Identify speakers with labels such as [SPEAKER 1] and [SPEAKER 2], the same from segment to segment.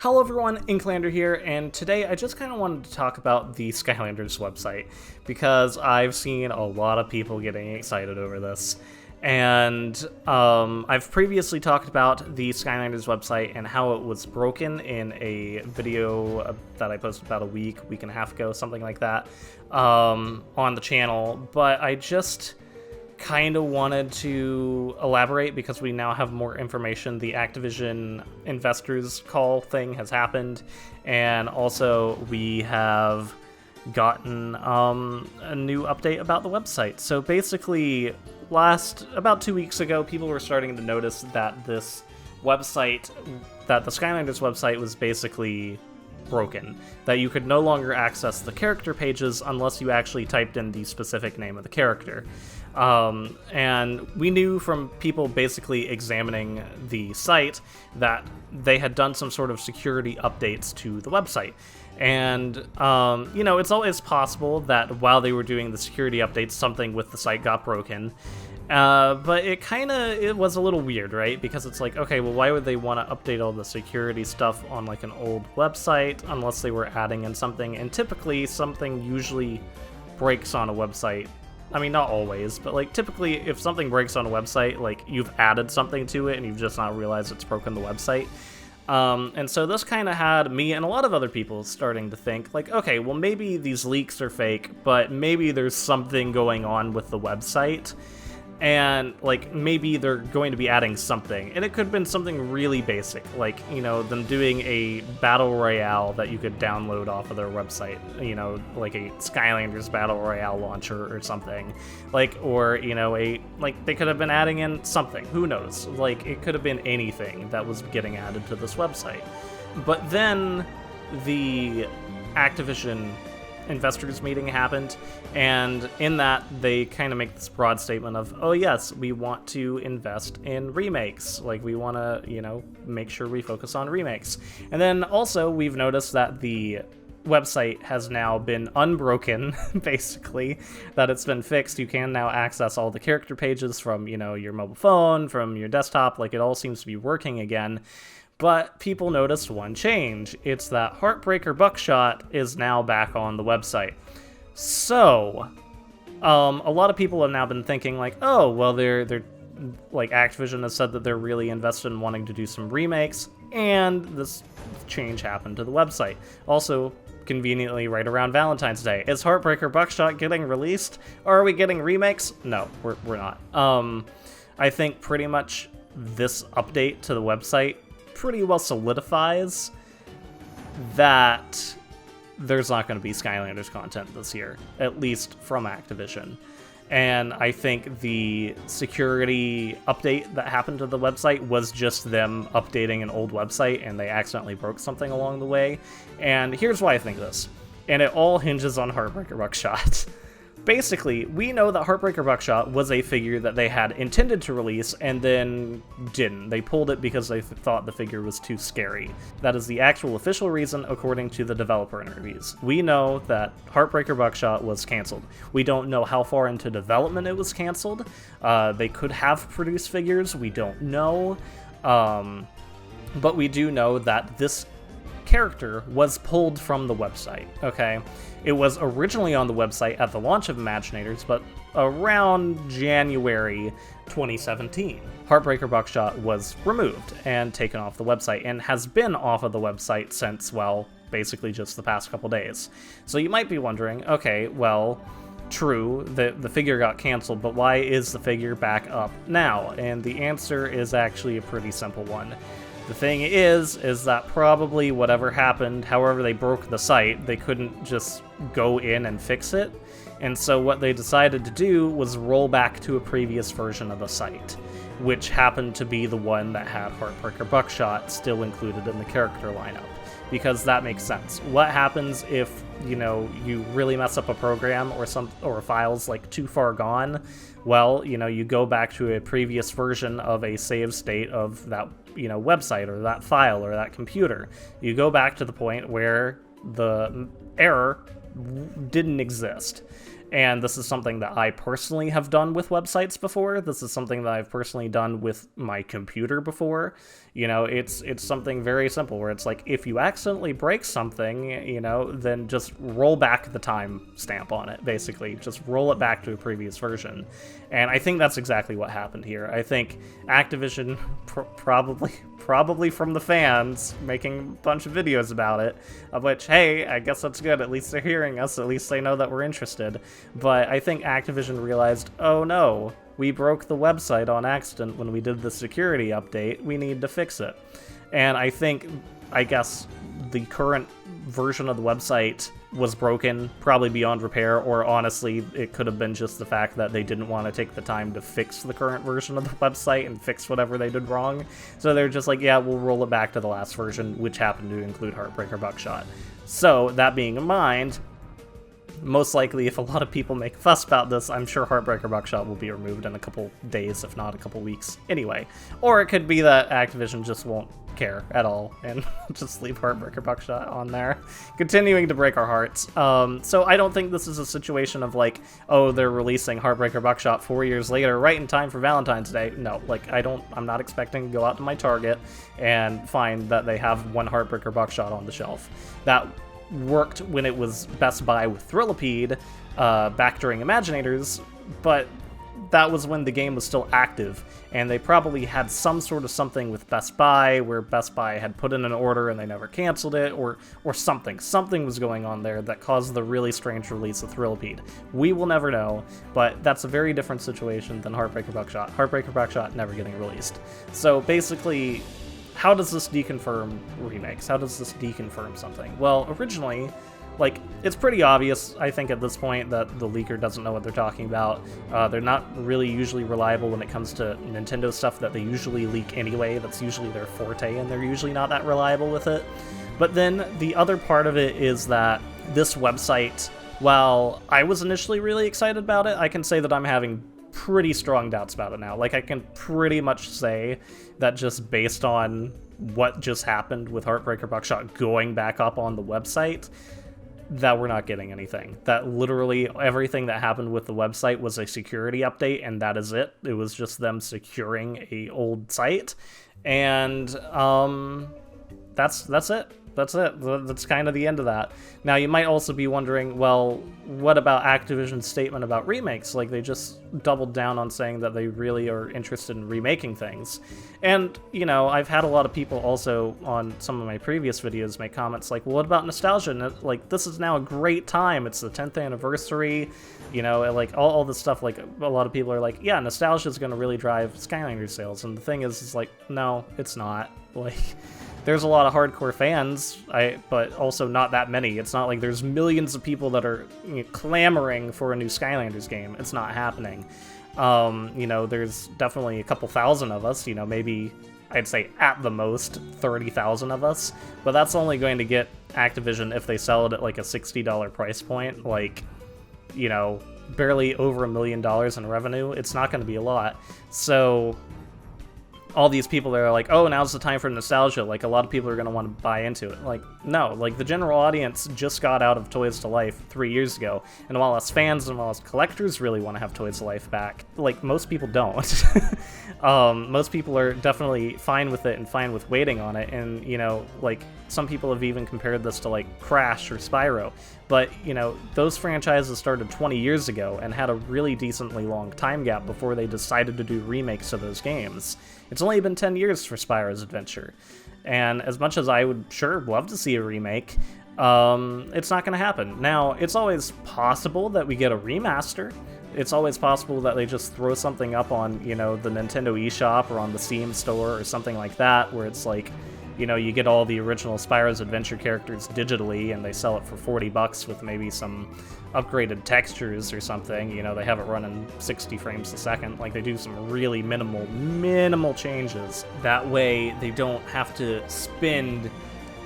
[SPEAKER 1] Hello everyone, Inklander here, and today I just kind of wanted to talk about the Skylanders website, because I've seen a lot of people getting excited over this. And I've previously talked about the Skylanders website and how it was broken in a video that I posted about a week and a half ago, something like that, on the channel, but I just kind of wanted to elaborate because we now have more information. The Activision investors call thing has happened, and also we have gotten a new update about the website. So basically, about 2 weeks ago, people were starting to notice that this website, that the Skylanders website was basically broken, that you could no longer access the character pages unless you actually typed in the specific name of the character. And we knew from people basically examining the site that they had done some sort of security updates to the website. And, it's always possible that while they were doing the security updates, something with the site got broken. But it was a little weird, right? Because it's like, okay, well, why would they want to update all the security stuff on like an old website unless they were adding in something? And typically something usually breaks on a website. I mean, not always, but like typically if something breaks on a website, like you've added something to it and you've just not realized it's broken the website. And so this kind of had me and a lot of other people starting to think, like, okay, well, maybe these leaks are fake, but maybe there's something going on with the website. And, like, maybe they're going to be adding something. And it could have been something really basic, like, them doing a battle royale that you could download off of their website, like a Skylanders battle royale launcher or something. Like, or, they could have been adding in something. Who knows? Like, it could have been anything that was getting added to this website. But then the Activision investors meeting happened, and in that they kind of make this broad statement of, oh yes, we want to invest in remakes, like we want to make sure we focus on remakes. And then also we've noticed that the website has now been unbroken, basically, that it's been fixed. You can now access all the character pages from your mobile phone, from your desktop, like it all seems to be working again. But people noticed one change. It's that Heartbreaker Buckshot is now back on the website. So, a lot of people have now been thinking like, oh, well, they're like Activision has said that they're really invested in wanting to do some remakes, and this change happened to the website. Also, conveniently right around Valentine's Day. Is Heartbreaker Buckshot getting released? Or are we getting remakes? No, we're not. I think pretty much this update to the website pretty well solidifies that there's not going to be Skylanders content this year, at least from Activision. And I think the security update that happened to the website was just them updating an old website, and they accidentally broke something along the way. And here's why I think this. And it all hinges on Heartbreaker Buckshot. Basically, we know that Heartbreaker Buckshot was a figure that they had intended to release and then didn't. They pulled it because they thought the figure was too scary. That is the actual official reason according to the developer interviews. We know that Heartbreaker Buckshot was canceled. We don't know how far into development it was canceled. They could have produced figures, we don't know. But we do know that this character was pulled from the website, okay? It was originally on the website at the launch of Imaginators, but around January 2017, Heartbreaker Buckshot was removed and taken off the website, and has been off of the website since, well, basically just the past couple days. So you might be wondering, okay, well, true, the figure got canceled, but why is the figure back up now? And the answer is actually a pretty simple one. The thing is that probably whatever happened, however they broke the site, they couldn't just go in and fix it. And so what they decided to do was roll back to a previous version of the site, which happened to be the one that had Heartbreaker Buckshot still included in the character lineup. Because that makes sense. What happens if, you really mess up a program or file's like too far gone? Well, you go back to a previous version of a save state of that website or that file or that computer. You go back to the point where the error didn't exist. And this is something that I personally have done with websites before. This is something that I've personally done with my computer before. You know, it's something very simple where it's like, if you accidentally break something, you know, then just roll back the time stamp on it, basically. Just roll it back to a previous version. And I think that's exactly what happened here. I think Activision probably from the fans making a bunch of videos about it, of which, hey, I guess that's good. At least they're hearing us. At least they know that we're interested. But I think Activision realized, oh no, we broke the website on accident when we did the security update. We need to fix it. And I guess the current version of the website was broken, probably beyond repair, or honestly, it could have been just the fact that they didn't want to take the time to fix the current version of the website and fix whatever they did wrong. So they're just like, yeah, we'll roll it back to the last version, which happened to include Heartbreaker Buckshot. So, that being in mind, most likely, if a lot of people make a fuss about this, I'm sure Heartbreaker Buckshot will be removed in a couple days, if not a couple weeks. Anyway, or it could be that Activision just won't care at all and just leave Heartbreaker Buckshot on there, continuing to break our hearts. So I don't think this is a situation of like, oh, they're releasing Heartbreaker Buckshot 4 years later, right in time for Valentine's Day. No, like I'm not expecting to go out to my Target and find that they have one Heartbreaker Buckshot on the shelf. That worked when it was Best Buy with Thrillipede back during Imaginators, but that was when the game was still active, and they probably had some sort of something with Best Buy where Best Buy had put in an order and they never canceled it, or something. Something was going on there that caused the really strange release of Thrillipede. We will never know, but that's a very different situation than Heartbreaker Buckshot. Heartbreaker Buckshot never getting released. So basically, how does this deconfirm remakes? How does this deconfirm something? Well, originally, like, it's pretty obvious, I think, at this point, that the leaker doesn't know what they're talking about. They're not really usually reliable when it comes to Nintendo stuff that they usually leak anyway. That's usually their forte, and they're usually not that reliable with it. But then the other part of it is that this website, while I was initially really excited about it, I can say that I'm having pretty strong doubts about it now. Like, I can pretty much say that just based on what just happened with Heartbreaker Buckshot going back up on the website, that we're not getting anything. That literally everything that happened with the website was a security update, and that is it. It was just them securing a old site, and that's it. That's it. That's kind of the end of that. Now, you might also be wondering, well, what about Activision's statement about remakes? Like, they just doubled down on saying that they really are interested in remaking things. And, you know, I've had a lot of people also on some of my previous videos make comments like, well, what about nostalgia? And, like, this is now a great time. It's the 10th anniversary. You know, like, all this stuff, like, a lot of people are like, yeah, nostalgia is going to really drive Skylanders sales. And the thing is like, no, it's not. Like, there's a lot of hardcore fans, but also not that many. It's not like there's millions of people that are clamoring for a new Skylanders game. It's not happening. You know, there's definitely a couple thousand of us, you know, maybe I'd say at the most 30,000 of us, but that's only going to get Activision if they sell it at like a $60 price point, like, you know, barely over $1 million in revenue. It's not going to be a lot. So all these people that are like, oh, now's the time for nostalgia, like, a lot of people are going to want to buy into it. Like, no, like, the general audience just got out of Toys to Life 3 years ago, and while us fans and while us collectors really want to have Toys to Life back, like, most people don't. Most people are definitely fine with it and fine with waiting on it, and, you know, like, some people have even compared this to, like, Crash or Spyro, but, you know, those franchises started 20 years ago and had a really decently long time gap before they decided to do remakes of those games. It's only been 10 years for Spyro's Adventure, and as much as I would sure love to see a remake, it's not going to happen. Now, it's always possible that we get a remaster. It's always possible that they just throw something up on, you know, the Nintendo eShop or on the Steam store or something like that, where it's like, you know, you get all the original Spyro's Adventure characters digitally and they sell it for $40 with maybe some upgraded textures or something. You know, they have it running 60 frames a second. Like, they do some really minimal changes. That way they don't have to spend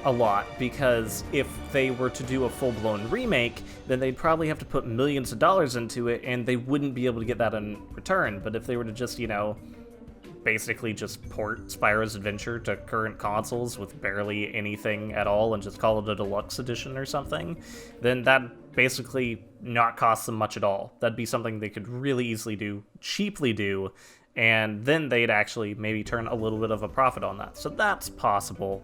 [SPEAKER 1] a lot, because if they were to do a full-blown remake, then they'd probably have to put millions of dollars into it and they wouldn't be able to get that in return. But if they were to just, you know, basically just port Spyro's Adventure to current consoles with barely anything at all and just call it a deluxe edition or something, then that basically not cost them much at all. That'd be something they could really easily do, cheaply do, and then they'd actually maybe turn a little bit of a profit on that. So that's possible.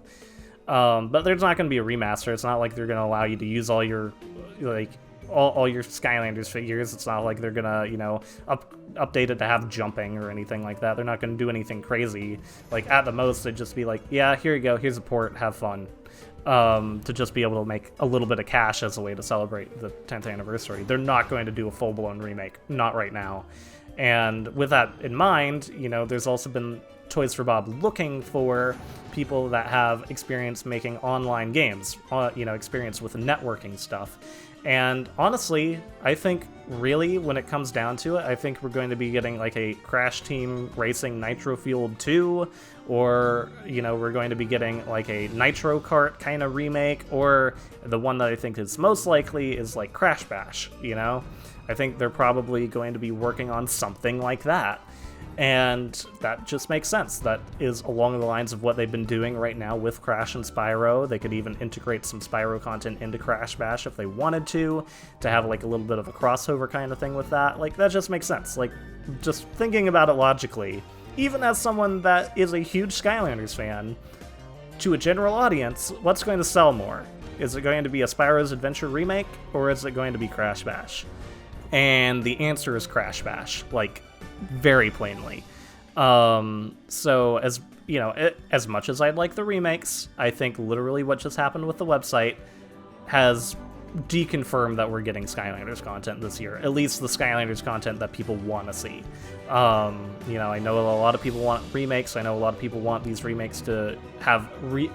[SPEAKER 1] But there's not going to be a remaster. It's not like they're going to allow you to use all your, like, all your Skylanders figures. It's not like they're going to, you know, update it to have jumping or anything like that. They're not going to do anything crazy. Like, at the most, they'd just be like, yeah, here you go, here's a port, have fun. To just be able to make a little bit of cash as a way to celebrate the 10th anniversary. They're not going to do a full-blown remake. Not right now. And with that in mind, you know, there's also been Toys for Bob looking for people that have experience making online games, you know, experience with networking stuff. And honestly, I think really when it comes down to it, I think we're going to be getting like a Crash Team Racing Nitro Fueled 2, or, you know, we're going to be getting like a Nitro Kart kind of remake, or the one that I think is most likely is like Crash Bash, you know? I think they're probably going to be working on something like that. And that just makes sense. That is along the lines of what they've been doing right now with Crash and Spyro. They could even integrate some Spyro content into Crash Bash if they wanted to have like a little bit of a crossover kind of thing with that. Like, that just makes sense. Like, just thinking about it logically, even as someone that is a huge Skylanders fan, to a general audience, what's going to sell more? Is it going to be a Spyro's Adventure remake, or is it going to be Crash Bash? And the answer is Crash Bash, like, very plainly. So, as you know, as much as I'd like the remakes, I think literally what just happened with the website has deconfirmed that we're getting Skylanders content this year. At least the Skylanders content that people want to see. You know, I know a lot of people want remakes. I know a lot of people want these remakes to have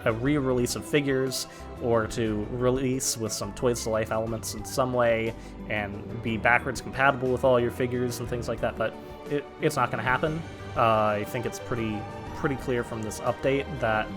[SPEAKER 1] a re-release of figures, or to release with some Toys to Life elements in some way, and be backwards compatible with all your figures and things like that, but it's not going to happen. I think it's pretty clear from this update that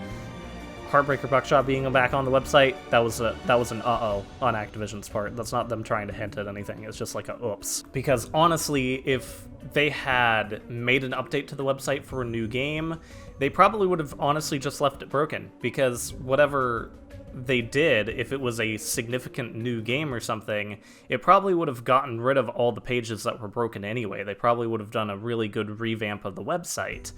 [SPEAKER 1] Heartbreaker Buckshot being back on the website, that was an uh-oh on Activision's part. That's not them trying to hint at anything. It's just like a oops. Because honestly, if they had made an update to the website for a new game, they probably would have honestly just left it broken. Because whatever they did, if it was a significant new game or something, it probably would have gotten rid of all the pages that were broken anyway. They probably would have done a really good revamp of the website.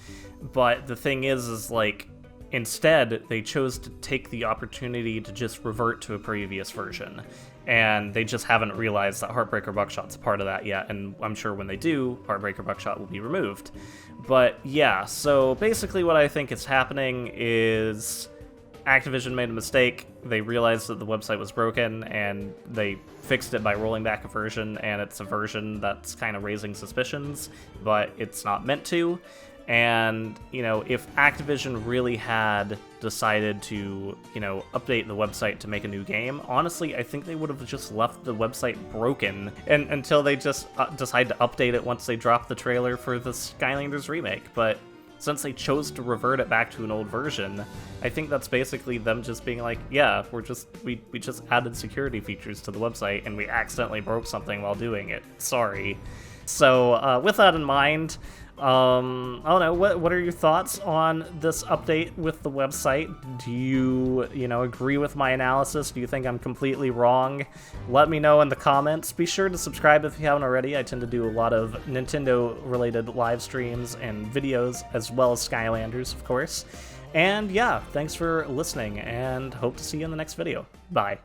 [SPEAKER 1] But the thing is like, instead, they chose to take the opportunity to just revert to a previous version. And they just haven't realized that Heartbreaker Buckshot's a part of that yet, and I'm sure when they do, Heartbreaker Buckshot will be removed. But yeah, so basically what I think is happening is Activision made a mistake. They realized that the website was broken, and they fixed it by rolling back a version, and it's a version that's kind of raising suspicions, but it's not meant to. And, you know, if Activision really had decided to, you know, update the website to make a new game, honestly, I think they would have just left the website broken and until they just decide to update it once they drop the trailer for the Skylanders remake. But since they chose to revert it back to an old version, I think that's basically them just being like, yeah, we just added security features to the website and we accidentally broke something while doing it. Sorry. So with that in mind, I don't know, what are your thoughts on this update with the website? Do you know, agree with my analysis? Do you think I'm completely wrong? Let me know in the comments. Be sure to subscribe if you haven't already. I tend to do a lot of Nintendo-related live streams and videos, as well as Skylanders, of course. And yeah, thanks for listening, and hope to see you in the next video. Bye.